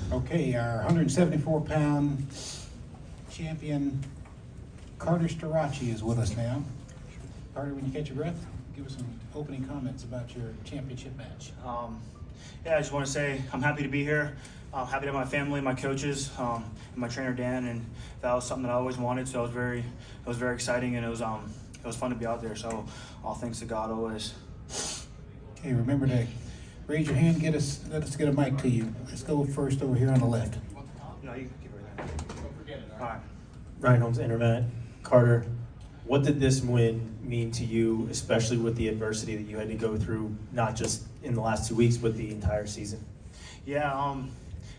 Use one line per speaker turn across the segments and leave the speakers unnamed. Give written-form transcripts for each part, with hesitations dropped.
Okay, our 174-pound champion, Carter Starocci, is with us now. Carter, when you catch your breath, give us some opening comments about your championship match.
Yeah, I just want to say I'm happy to be here. I'm happy to have my family, my coaches, and my trainer Dan, and that was something that I always wanted. So it was very exciting, and it was fun to be out there. So all thanks to God always.
Okay, remember to raise your hand. Let us get a mic to you. Let's go first over here on the left.
No, you can keep it right there. Don't forget it. All right.
Ryan Holmes, Internet. Carter, what did this win mean to you, especially with the adversity that you had to go through, not just in the last 2 weeks, but the entire season?
Yeah,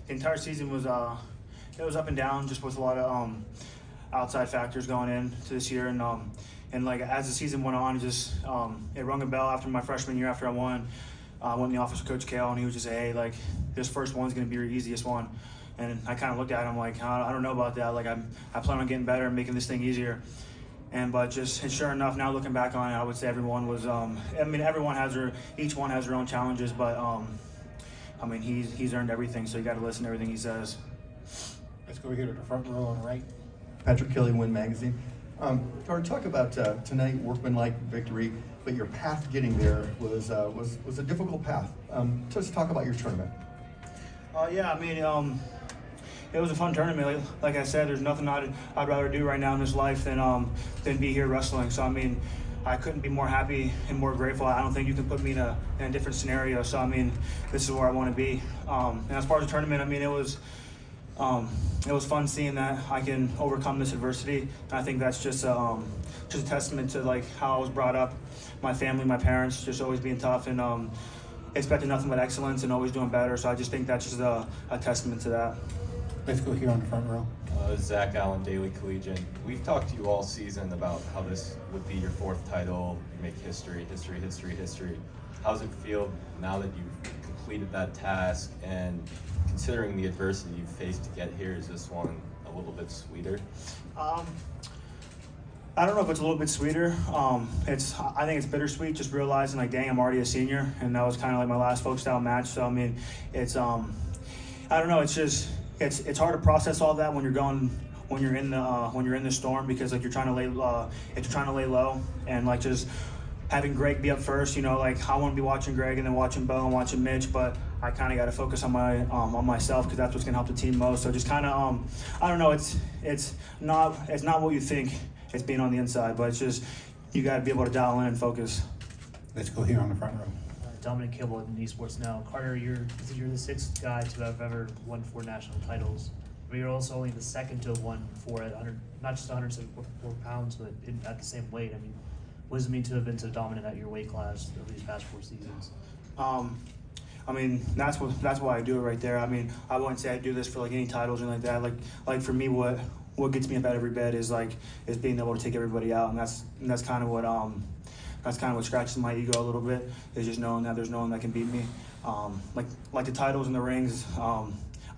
the entire season was it was up and down, just with a lot of outside factors going into this year, and like as the season went on, it rung a bell after my freshman year. After I won, I went in the office with Coach Kale, and he was just say, hey, like this first one's gonna be your easiest one. And I kind of looked at him like, I don't know about that. Like I plan on getting better and making this thing easier. And sure enough, now looking back on it, I would say everyone was. Each one has their own challenges, but I mean he's earned everything. So you got to listen to everything he says.
Let's go here to the front row on the right.
Patrick Kelly, Win Magazine. Carter, talk about tonight, workmanlike victory, but your path getting there was a difficult path. Just talk about your tournament.
Yeah, I mean, it was a fun tournament. Like I said, there's nothing I'd rather do right now in this life than be here wrestling. So I mean, I couldn't be more happy and more grateful. I don't think you can put me in a different scenario. So I mean, this is where I want to be. And as far as the tournament, I mean, it was fun seeing that I can overcome this adversity. And I think that's just a testament to like how I was brought up, my family, my parents, just always being tough and expecting nothing but excellence and always doing better. So I just think that's just a testament to that.
Let's go here on the front row.
Zach Allen, Daily Collegian. We've talked to you all season about how this would be your fourth title, you make history. How does it feel now that you've completed that task, and considering the adversity you've faced to get here, is this one a little bit sweeter?
I don't know if it's a little bit sweeter. I think it's bittersweet, just realizing like, dang, I'm already a senior, and that was kind of like my last folk style match. So I mean, it's I don't know. It's just it's hard to process all that when you're in the storm, because like you're trying to lay low, and like just having Greg be up first. You know, like I want to be watching Greg and then watching Bo and watching Mitch, but I kind of got to focus on myself, because that's what's gonna help the team most. So just kind of I don't know. It's not what you think. It's being on the inside, but it's just you got to be able to dial in and focus.
Let's go here on the front row.
Dominic Kibble at Esports Now. Carter, you're the sixth guy to have ever won 4 national titles. But you're also only the second to have won 4 at 100, not just 174 pounds, but at the same weight. I mean, what does it mean to have been so dominant at your weight class over these past 4 seasons?
I mean, that's why I do it right there. I mean, I wouldn't say I do this for like any titles or like that. Like for me, what gets me in bed every bed is being able to take everybody out, and that's kind of what scratches my ego a little bit, is just knowing that there's no one that can beat me. Like the titles and the rings, I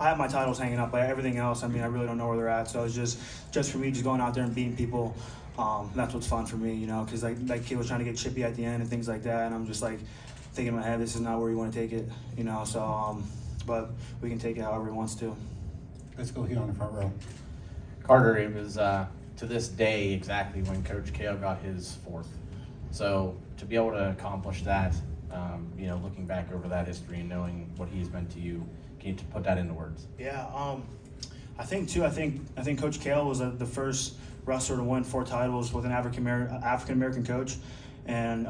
have my titles hanging up, but everything else, I mean, I really don't know where they're at. So it's just for me, just going out there and beating people. That's what's fun for me, you know, because like kid was trying to get chippy at the end and things like that, and I'm just like thinking in my head, this is not where you want to take it, you know. So, but we can take it however he wants to.
Let's go here on the front row.
Carter, it was to this day exactly when Coach Kale got his 4th. So to be able to accomplish that, you know, looking back over that history and knowing what he's meant to you, can you put that into words?
Yeah, I think Coach Kale was the first wrestler to win 4 titles with an African American coach, and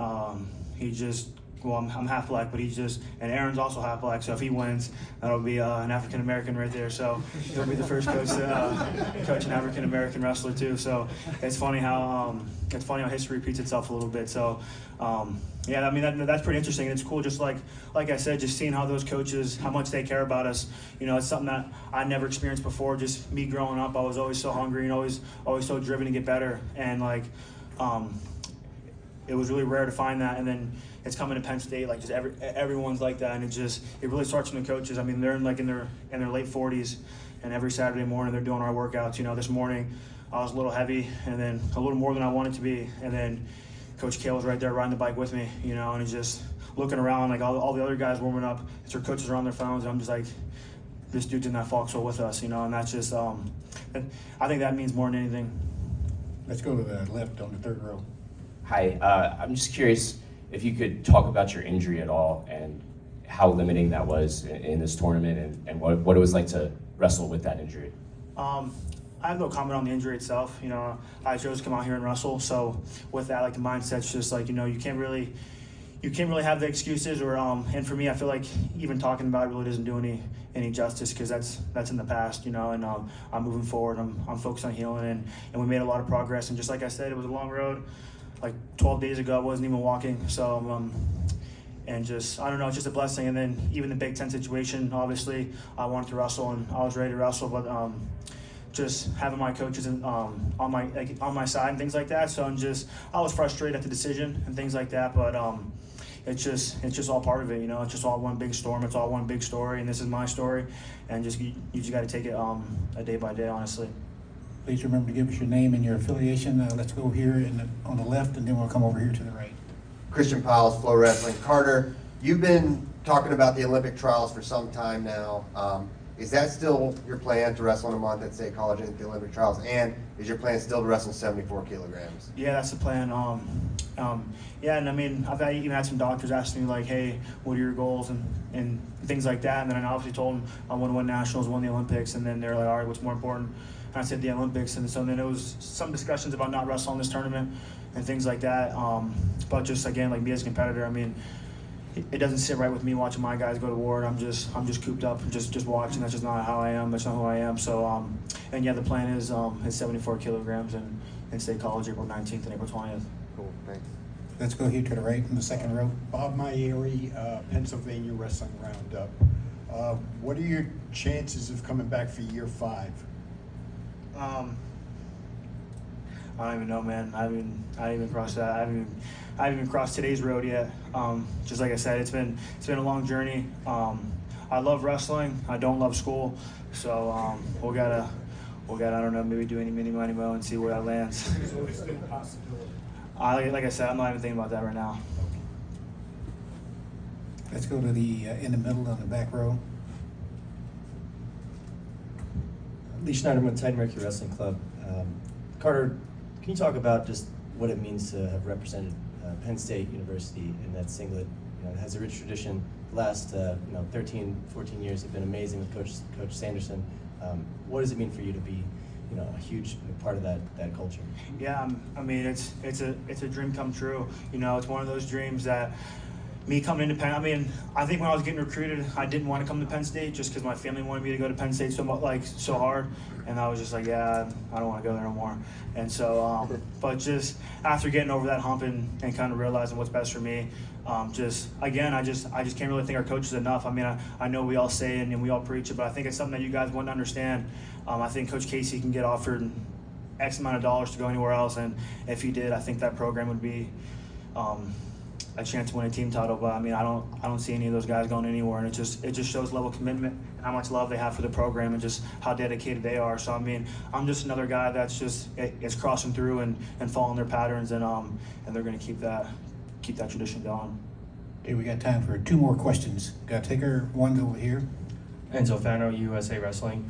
he just. Well, I'm half black, but and Aaron's also half black, so if he wins, that'll be an African American right there. So he'll be the first coach to coach an African American wrestler too. So it's funny how history repeats itself a little bit. So yeah, I mean that's pretty interesting, and it's cool. Just like I said, just seeing how those coaches, how much they care about us. You know, it's something that I never experienced before. Just me growing up, I was always so hungry and always so driven to get better, and like it was really rare to find that. And then it's coming to Penn State, like just everyone's like that, and it really starts from the coaches. I mean, they're in their late 40s, and every Saturday morning they're doing our workouts. You know, this morning I was a little heavy, and then a little more than I wanted to be, and then Coach Kale was right there riding the bike with me. You know, and he's just looking around, like all the other guys warming up. It's their coaches are on their phones, and I'm just like this dude's in that foxhole with us, and that's just I think that means more than anything.
Let's go to the left on the third row.
Hi, I'm just curious if you could talk about your injury at all and how limiting that was in this tournament and what it was like to wrestle with that injury.
I have no comment on the injury itself. I chose to come out here and wrestle. So with that, like the mindset's just like, you can't really have the excuses and for me, I feel like even talking about it really doesn't do any justice because that's in the past, and I'm moving forward. I'm focused on healing and we made a lot of progress. And just like I said, it was a long road. Like 12 days ago, I wasn't even walking. So, and just, I don't know, it's just a blessing. And then even the Big Ten situation, obviously, I wanted to wrestle and I was ready to wrestle, but just having my coaches on my side and things like that. So I was frustrated at the decision and things like that, but it's just all part of it. It's just all one big storm. It's all one big story, and this is my story. And you just got to take it a day by day, honestly.
Please remember to give us your name and your affiliation. Let's go here on the left, and then we'll come over here to the right.
Christian Piles, FloWrestling. Carter, you've been talking about the Olympic trials for some time now. Is that still your plan to wrestle in a month at State College at the Olympic trials? And is your plan still to wrestle 74 kilograms?
Yeah, that's the plan. Yeah, and I mean, I've even had some doctors ask me like, hey, what are your goals and things like that. And then I obviously told them I want to win nationals, won the Olympics, and then they're like, all right, what's more important? And I said the Olympics, and so then there was some discussions about not wrestling this tournament and things like that. But just again, like me as a competitor, I mean, it doesn't sit right with me watching my guys go to war. I'm just cooped up and just watching. That's just not how I am. That's not who I am. So and yeah, the plan is 74 kilograms in State College, April 19th and April 20th.
Cool, thanks.
Let's go here to the right in the second row.
Bob Myeri, Pennsylvania Wrestling Roundup. What are your chances of coming back for year 5?
I don't even know, man. I haven't even crossed that. I haven't even crossed today's road yet. Just like I said, it's been a long journey. I love wrestling. I don't love school. So we gotta I don't know, maybe do any mini money mo and see where that lands.
There's always been a possibility.
Like I said, I'm not even thinking about that right now.
Let's go to the in the middle on the back row.
Lee Schneiderman, Titan Mercury Wrestling Club. Carter, can you talk about just what it means to have represented Penn State University in that singlet? It has a rich tradition. The last 13, 14 years have been amazing with Coach Sanderson. What does it mean for you to be a huge part of that culture?
Yeah, I mean, it's a dream come true. It's one of those dreams that me coming into Penn, I mean, I think when I was getting recruited, I didn't want to come to Penn State just because my family wanted me to go to Penn State so hard, and I was just like, yeah, I don't want to go there no more. And so, but just after getting over that hump and kind of realizing what's best for me, I just can't really thank our coaches enough. I mean, I know we all say it and we all preach it, but I think it's something that you guys wouldn't understand. I think Coach Casey can get offered X amount of dollars to go anywhere else, and if he did, I think that program would be a chance to win a team title. But I mean, I don't see any of those guys going anywhere, and it just shows level of commitment and how much love they have for the program and just how dedicated they are. So I mean, I'm just another guy that's just is crossing through and following their patterns, and they're going to keep that tradition going.
Okay, we got time for 2 more questions. Got to take her one over here.
Enzo Fano, USA Wrestling.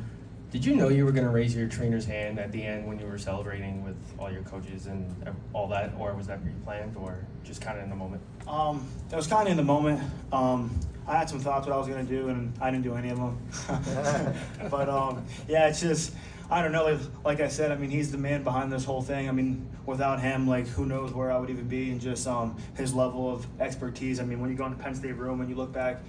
Did you know you were going to raise your trainer's hand at the end when you were celebrating with all your coaches and all that, or was that pre-planned, or just kind of in the moment?
It was kind of in the moment. I had some thoughts what I was going to do, and I didn't do any of them. But yeah, it's just, I don't know. Like I said, I mean, he's the man behind this whole thing. I mean, without him, like, who knows where I would even be, and just his level of expertise. I mean, when you go in the Penn State room and you look back,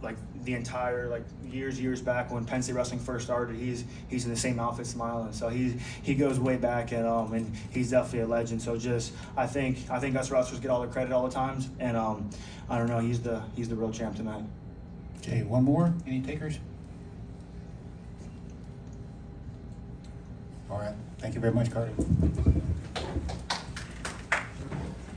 like the entire years back when Penn State Wrestling first started, he's in the same outfit smiling. So he goes way back, and he's definitely a legend. So just I think us wrestlers get all the credit all the times, and I don't know, he's the real champ tonight.
Okay, one more. Any takers? All right. Thank you very much, Carter.